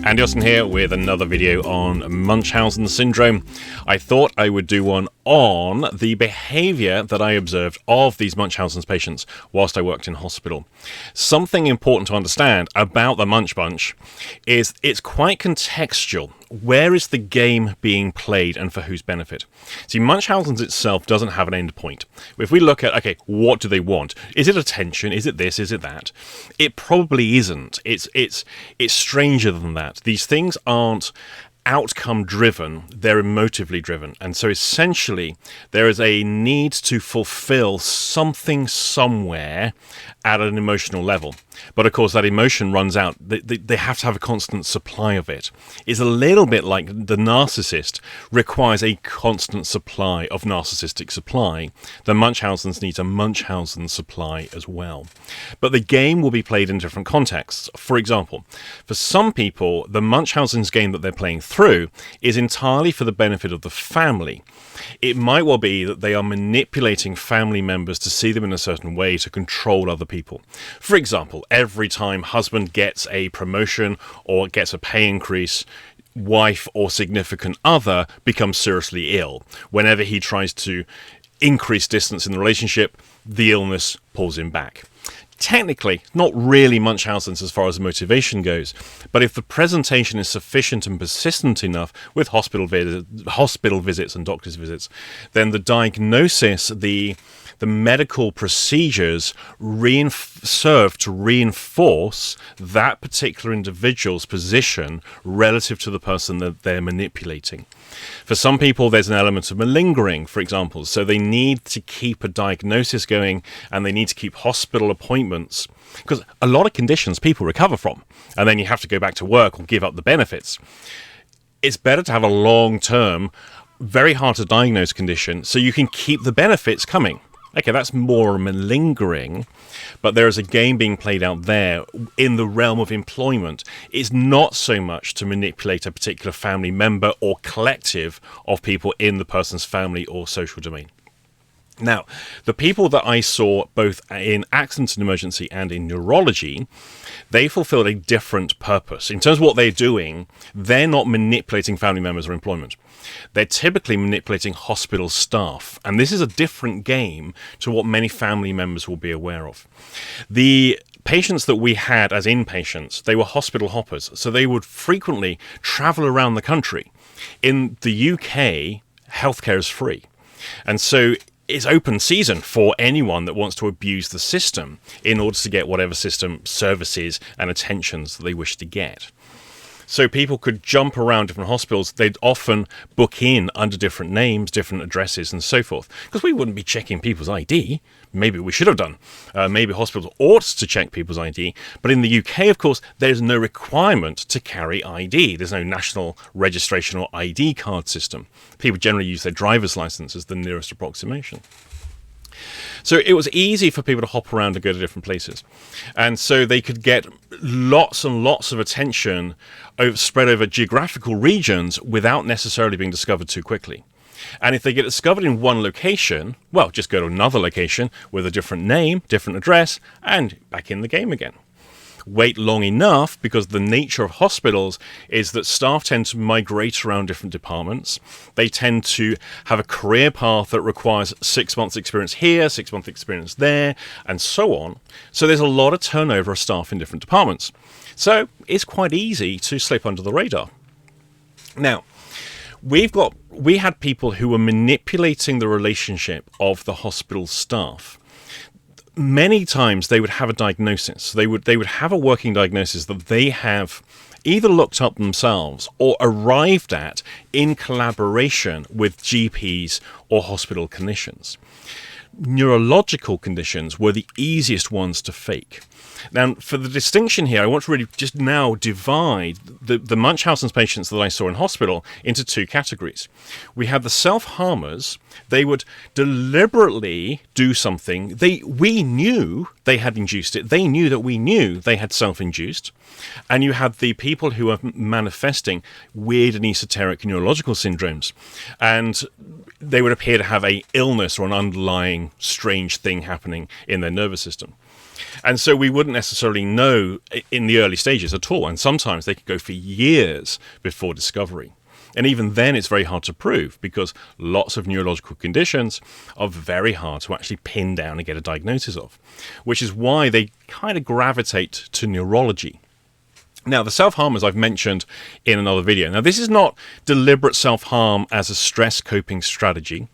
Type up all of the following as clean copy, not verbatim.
Munchausens here with another video on Munchausen syndrome. I thought I would do one on the behaviour that I observed of these Munchausen's patients whilst I worked in hospital. Something important to understand about the Munch Bunch is it's quite contextual. Where is the game being played and for whose benefit? See, Munchausen's itself doesn't have an end point. If we look at, okay, what do they want? Is it attention? Is it this? Is it that? It probably isn't. It's stranger than that. These things aren't outcome driven, they're emotively driven. And so essentially there is a need to fulfill something somewhere at an emotional level. But of course that emotion runs out. They have to have a constant supply of it. It's a little bit like the narcissist requires a constant supply of narcissistic supply. The Munchausens need a Munchausen supply as well. But the game will be played in different contexts. For example, for some people, the Munchausen's game that they're playing through is entirely for the benefit of the family. It might well be that they are manipulating family members to see them in a certain way to control other people. For example, every time husband gets a promotion or gets a pay increase, wife or significant other becomes seriously ill. Whenever he tries to increase distance in the relationship, the illness pulls him back. Technically, not really Munchausen's as far as motivation goes, but if the presentation is sufficient and persistent enough with hospital visits and doctor's visits, then the diagnosis, the medical procedures serve to reinforce that particular individual's position relative to the person that they're manipulating. For some people, there's an element of malingering, for example, so they need to keep a diagnosis going and they need to keep hospital appointments, because a lot of conditions people recover from, and then you have to go back to work or give up the benefits. It's better to have a long-term, very hard to diagnose condition so you can keep the benefits coming. Okay, that's more malingering, but there is a game being played out there in the realm of employment. It's not so much to manipulate a particular family member or collective of people in the person's family or social domain. Now, the people that I saw both in accident and emergency and in neurology, they fulfilled a different purpose. In terms of what they're doing, they're not manipulating family members or employment. They're typically manipulating hospital staff, and this is a different game to what many family members will be aware of. The patients that we had as inpatients, they were hospital hoppers, so they would frequently travel around the country. In the UK, healthcare is free, and so it's open season for anyone that wants to abuse the system in order to get whatever system services and attentions that they wish to get. So people could jump around different hospitals. They'd often book in under different names, different addresses, and so forth. Because we wouldn't be checking people's ID. Maybe we should have done. Maybe hospitals ought to check people's ID. But in the UK, of course, there's no requirement to carry ID. There's no national registration or ID card system. People generally use their driver's license as the nearest approximation. So it was easy for people to hop around and go to different places. And so they could get lots and lots of attention spread over geographical regions without necessarily being discovered too quickly. And if they get discovered in one location, well, just go to another location with a different name, different address, and back in the game again. Wait long enough, because the nature of hospitals is that staff tend to migrate around different departments. They tend to have a career path that requires 6 months experience here, 6 month experience there, and so on. So there's a lot of turnover of staff in different departments. So it's quite easy to slip under the radar. Now, we had people who were manipulating the relationship of the hospital staff. Many times they would have a diagnosis. They would have a working diagnosis that they have either looked up themselves or arrived at in collaboration with GPs or hospital clinicians. Neurological conditions were the easiest ones to fake. Now, for the distinction here, I want to really just now divide the Munchausen's patients that I saw in hospital into two categories. We had the self-harmers. They would deliberately do something. We knew they had induced it. They knew that we knew they had self-induced. And you had the people who are manifesting weird and esoteric neurological syndromes. And they would appear to have an illness or an underlying strange thing happening in their nervous system. And so we wouldn't necessarily know in the early stages at all. And sometimes they could go for years before discovery. And even then, it's very hard to prove because lots of neurological conditions are very hard to actually pin down and get a diagnosis of, which is why they kind of gravitate to neurology. Now, the self-harm, as I've mentioned in another video. Now, this is not deliberate self-harm as a stress coping strategy.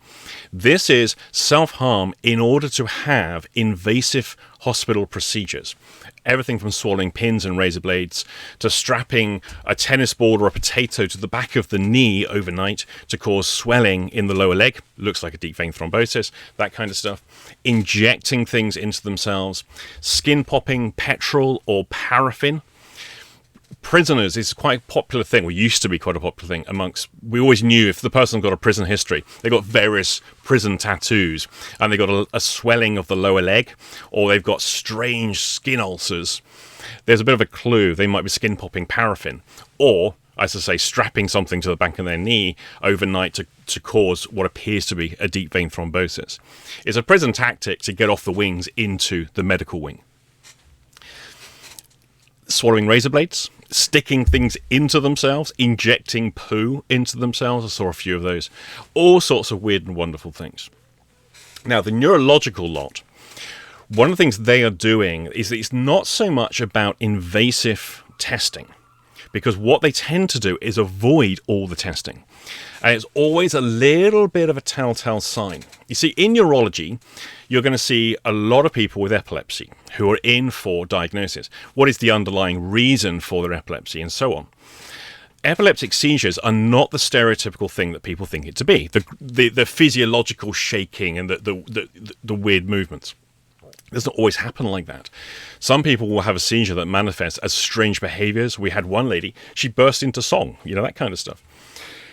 This is self-harm in order to have invasive hospital procedures. Everything from swallowing pins and razor blades to strapping a tennis ball or a potato to the back of the knee overnight to cause swelling in the lower leg. Looks like a deep vein thrombosis, that kind of stuff. Injecting things into themselves. Skin popping petrol or paraffin. Prisoners is quite a popular thing, or used to be quite a popular thing amongst, we always knew if the person got a prison history, they got various prison tattoos, and they got a swelling of the lower leg, or they've got strange skin ulcers. There's a bit of a clue, they might be skin popping paraffin, or, as I say, strapping something to the back of their knee overnight to cause what appears to be a deep vein thrombosis. It's a prison tactic to get off the wings into the medical wing. Swallowing razor blades, sticking things into themselves, injecting poo into themselves. I saw a few of those. All sorts of weird and wonderful things. Now, the neurological lot, one of the things they are doing is that it's not so much about invasive testing, because what they tend to do is avoid all the testing. And it's always a little bit of a telltale sign. You see, in neurology, you're going to see a lot of people with epilepsy who are in for diagnosis. What is the underlying reason for their epilepsy, and so on. Epileptic seizures are not the stereotypical thing that people think it to be. The physiological shaking and the weird movements. It doesn't always happen like that. Some people will have a seizure that manifests as strange behaviors. We had one lady, she burst into song, that kind of stuff.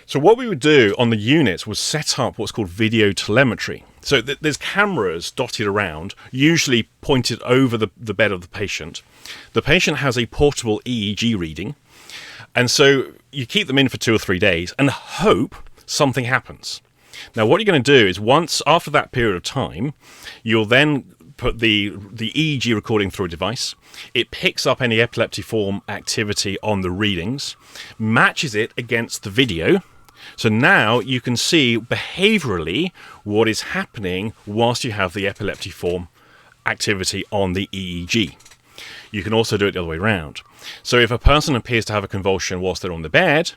So what we would do on the units was set up what's called video telemetry. So there's cameras dotted around, usually pointed over the bed of the patient. The patient has a portable EEG reading. And so you keep them in for 2 or 3 days and hope something happens. Now, what you're going to do is once after that period of time, you'll then put the EEG recording through a device. It picks up any epileptiform activity on the readings, matches it against the video. So now you can see behaviorally what is happening whilst you have the epileptiform activity on the EEG. You can also do it the other way around. So if a person appears to have a convulsion whilst they're on the bed,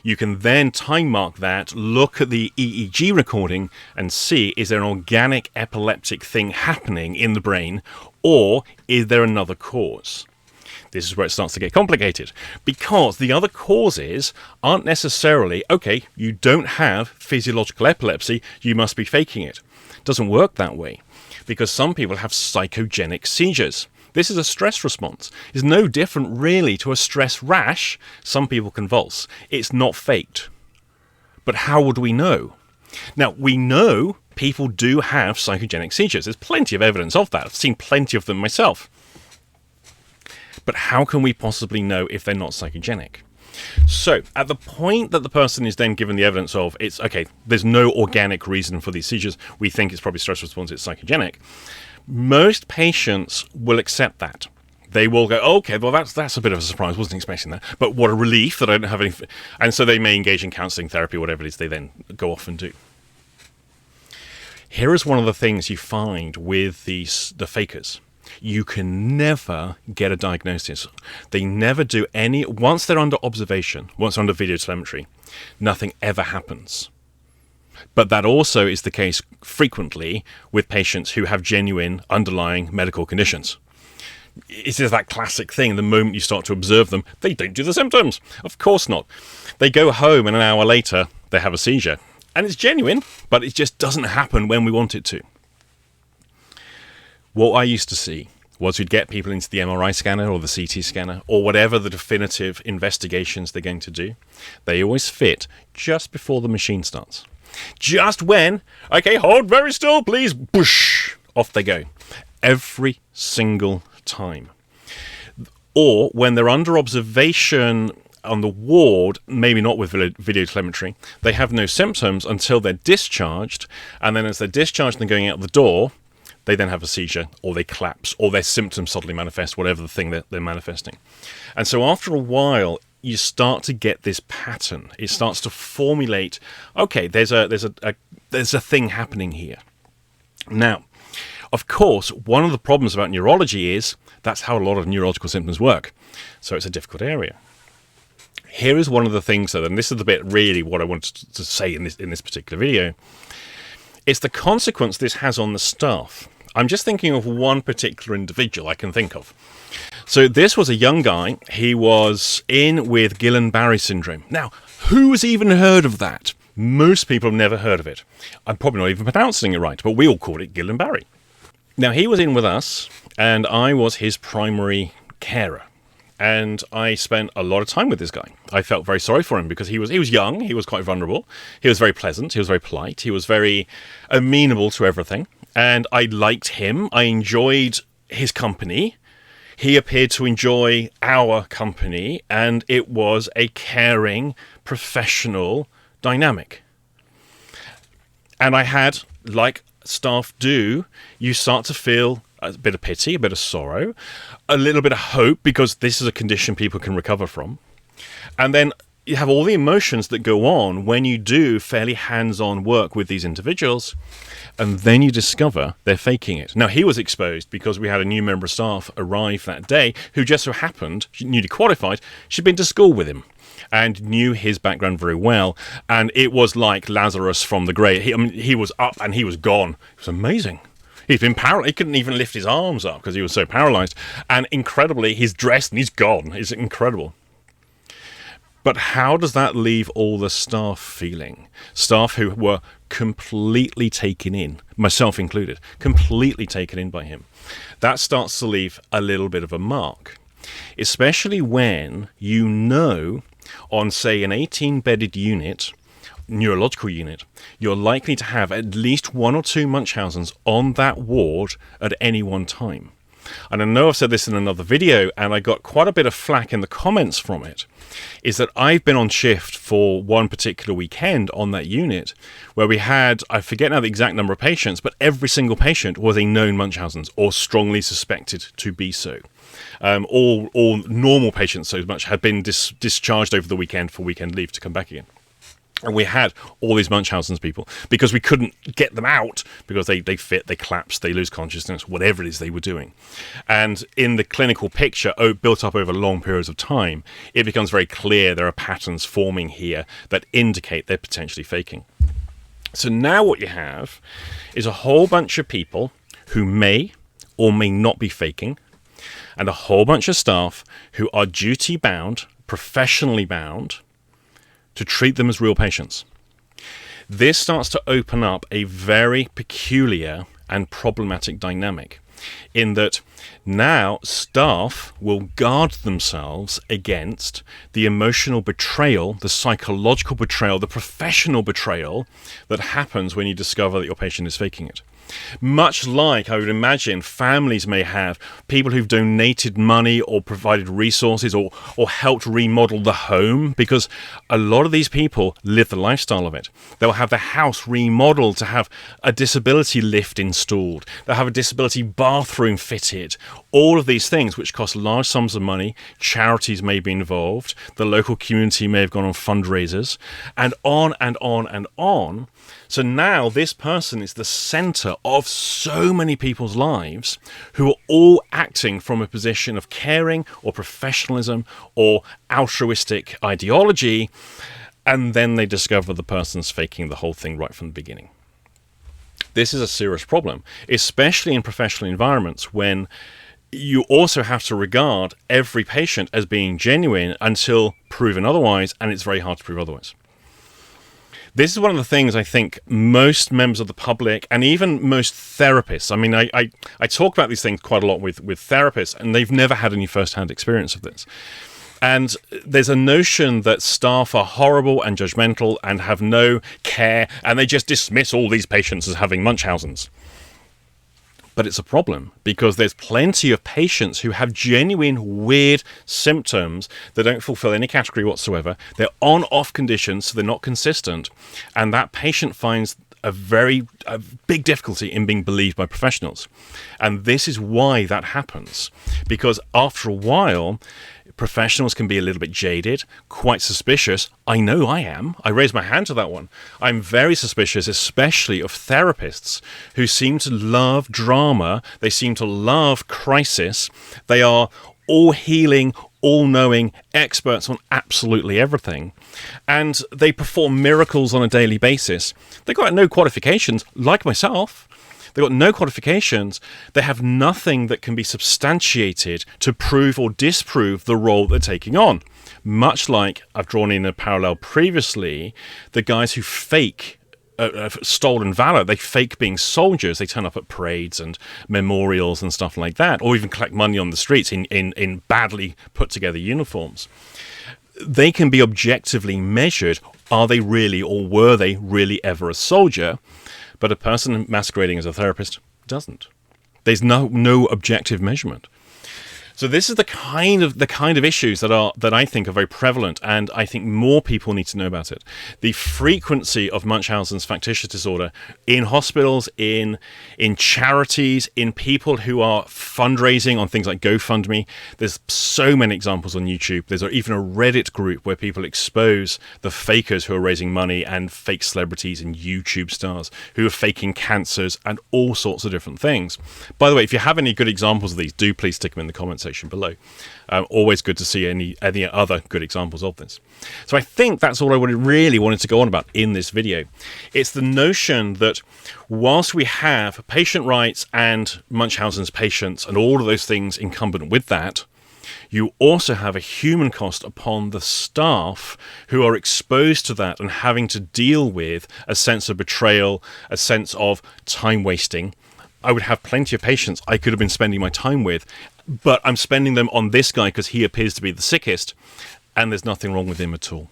you can then time mark that, look at the EEG recording and see, is there an organic epileptic thing happening in the brain, or is there another cause? This is where it starts to get complicated, because the other causes aren't necessarily, okay, you don't have physiological epilepsy, you must be faking it. It doesn't work that way, because some people have psychogenic seizures. This is a stress response. It's no different really to a stress rash. Some people convulse. It's not faked. But how would we know? Now, we know people do have psychogenic seizures. There's plenty of evidence of that. I've seen plenty of them myself. But how can we possibly know if they're not psychogenic? So, at the point that the person is then given the evidence of, it's okay, there's no organic reason for these seizures, we think it's probably stress response, it's psychogenic, most patients will accept that. They will go, okay, well, that's a bit of a surprise, wasn't expecting that, but what a relief that I don't have any, and so they may engage in counselling, therapy, whatever it is they then go off and do. Here is one of the things you find with the fakers. You can never get a diagnosis. They never do any, once they're under observation, once they're under video telemetry, nothing ever happens. But that also is the case frequently with patients who have genuine underlying medical conditions. It's just that classic thing, the moment you start to observe them, they don't do the symptoms. Of course not. They go home and an hour later, they have a seizure. And it's genuine, but it just doesn't happen when we want it to. What I used to see was we'd get people into the MRI scanner or the CT scanner or whatever the definitive investigations they're going to do. They always fit just before the machine starts. Just when, okay, hold very still, please, whoosh, off they go. Every single time. Or when they're under observation on the ward, maybe not with video telemetry, they have no symptoms until they're discharged, and then as they're discharged and going out the door, they then have a seizure, or they collapse, or their symptoms suddenly manifest, whatever the thing that they're manifesting. And so after a while, you start to get this pattern. It starts to formulate, okay, there's a thing happening here. Now, of course, one of the problems about neurology is that's how a lot of neurological symptoms work. So it's a difficult area. Here is one of the things, though, and this is the bit really what I wanted to say in this particular video. It's the consequence this has on the staff. I'm just thinking of one particular individual I can think of. So this was a young guy. He was in with Guillain-Barré syndrome. Now, who's even heard of that? Most people have never heard of it. I'm probably not even pronouncing it right, but we all call it Guillain-Barré. Now, he was in with us, and I was his primary carer. And I spent a lot of time with this guy. I felt very sorry for him because he was young, he was quite vulnerable, he was very pleasant, he was very polite, he was very amenable to everything. And I liked him, I enjoyed his company. He appeared to enjoy our company, and it was a caring, professional dynamic. And I had, like staff do, you start to feel a bit of pity, a bit of sorrow, a little bit of hope, because this is a condition people can recover from. And then you have all the emotions that go on when you do fairly hands-on work with these individuals, and then you discover they're faking it. Now, he was exposed because we had a new member of staff arrive that day who just so happened, newly qualified, she'd been to school with him and knew his background very well. And it was like Lazarus from the grave. He was up and he was gone. It was amazing. He's been paralyzed. He couldn't even lift his arms up because he was so paralyzed. And incredibly, he's dressed and he's gone. It's incredible. But how does that leave all the staff feeling? Staff who were completely taken in, myself included, completely taken in by him. That starts to leave a little bit of a mark, especially when you know on, say, an 18-bedded unit, neurological unit, you're likely to have at least 1 or 2 Munchausens on that ward at any one time. And I know I've said this in another video, and I got quite a bit of flack in the comments from it, is that I've been on shift for one particular weekend on that unit where we had, I forget now the exact number of patients, but every single patient was a known Munchausen's or strongly suspected to be so. All normal patients, so much, had been discharged over the weekend for weekend leave to come back again. And we had all these Munchausen's people because we couldn't get them out because they fit, they collapse, they lose consciousness, whatever it is they were doing. And in the clinical picture, built up over long periods of time, it becomes very clear there are patterns forming here that indicate they're potentially faking. So now what you have is a whole bunch of people who may or may not be faking, and a whole bunch of staff who are duty-bound, professionally bound, to treat them as real patients. This starts to open up a very peculiar and problematic dynamic in that now staff will guard themselves against the emotional betrayal, the psychological betrayal, the professional betrayal that happens when you discover that your patient is faking it. Much like I would imagine families may have people who've donated money or provided resources or helped remodel the home, because a lot of these people live the lifestyle of it. They'll have the house remodeled to have a disability lift installed. They'll have a disability bathroom fitted. All of these things which cost large sums of money. Charities may be involved. The local community may have gone on fundraisers, and on and on and on. So now this person is the center of so many people's lives who are all acting from a position of caring or professionalism or altruistic ideology, and then they discover the person's faking the whole thing right from the beginning. This is a serious problem, especially in professional environments when you also have to regard every patient as being genuine until proven otherwise, and it's very hard to prove otherwise. This is one of the things I think most members of the public and even most therapists, I mean, I talk about these things quite a lot with therapists, and they've never had any first-hand experience of this. And there's a notion that staff are horrible and judgmental and have no care, and they just dismiss all these patients as having Munchausens. But it's a problem because there's plenty of patients who have genuine weird symptoms that don't fulfill any category whatsoever. They're on-off conditions, so they're not consistent. And that patient finds a big difficulty in being believed by professionals. And this is why that happens. Because after a while, professionals can be a little bit jaded, quite suspicious. I know I am. I raise my hand to that one. I'm very suspicious, especially of therapists who seem to love drama. They seem to love crisis. They are all healing, all-knowing experts on absolutely everything. And they perform miracles on a daily basis. They've got no qualifications, like myself. They've got no qualifications. They have nothing that can be substantiated to prove or disprove the role they're taking on. Much like I've drawn in a parallel previously, the guys who fake stolen valor, they fake being soldiers. They turn up at parades and memorials and stuff like that, or even collect money on the streets in badly put together uniforms. They can be objectively measured. Are they really, or were they really ever a soldier? But a person masquerading as a therapist doesn't. There's no objective measurement. So this is the kind of issues that I think are very prevalent, and I think more people need to know about it. The frequency of Munchausen's factitious disorder in hospitals, in charities, in people who are fundraising on things like GoFundMe. There's so many examples on YouTube. There's even a Reddit group where people expose the fakers who are raising money, and fake celebrities and YouTube stars who are faking cancers and all sorts of different things. By the way, if you have any good examples of these, do please stick them in the comments section below. Always good to see any other good examples of this. So I think that's all I really wanted to go on about in this video. It's the notion that whilst we have patient rights and Munchausen's patients and all of those things incumbent with that, you also have a human cost upon the staff who are exposed to that and having to deal with a sense of betrayal, a sense of time wasting. I would have plenty of patients I could have been spending my time with, but I'm spending them on this guy because he appears to be the sickest, and there's nothing wrong with him at all.